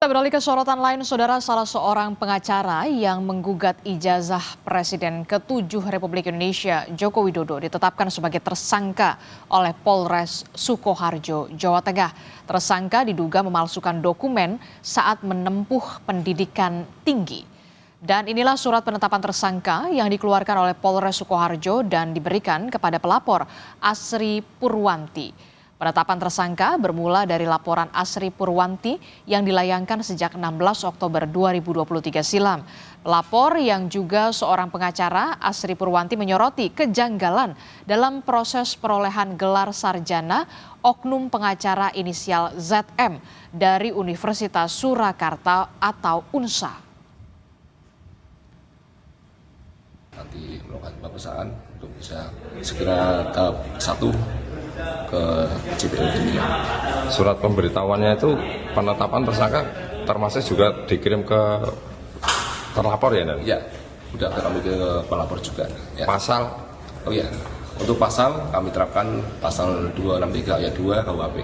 Kita beralih ke sorotan lain, saudara. Salah seorang pengacara yang menggugat ijazah Presiden ke-7 Republik Indonesia, Joko Widodo, ditetapkan sebagai tersangka oleh Polres Sukoharjo, Jawa Tengah. Tersangka diduga memalsukan dokumen saat menempuh pendidikan tinggi. Dan inilah surat penetapan tersangka yang dikeluarkan oleh Polres Sukoharjo dan diberikan kepada pelapor Asri Purwanti. Penetapan tersangka bermula dari laporan Asri Purwanti yang dilayangkan sejak 16 Oktober 2023 silam. Pelapor yang juga seorang pengacara, Asri Purwanti, menyoroti kejanggalan dalam proses perolehan gelar sarjana oknum pengacara inisial ZM dari Universitas Surakarta atau UNSA. Nanti melakukan pemeriksaan untuk bisa segera tahap 1 ke JPL. Surat pemberitahuannya itu penetapan tersangka termasuk juga dikirim ke terlapor ya? Ya, udah kami ke pelapor juga. Ya. Pasal? Oh ya, untuk pasal kami terapkan pasal 263 ayat 2 KUHP.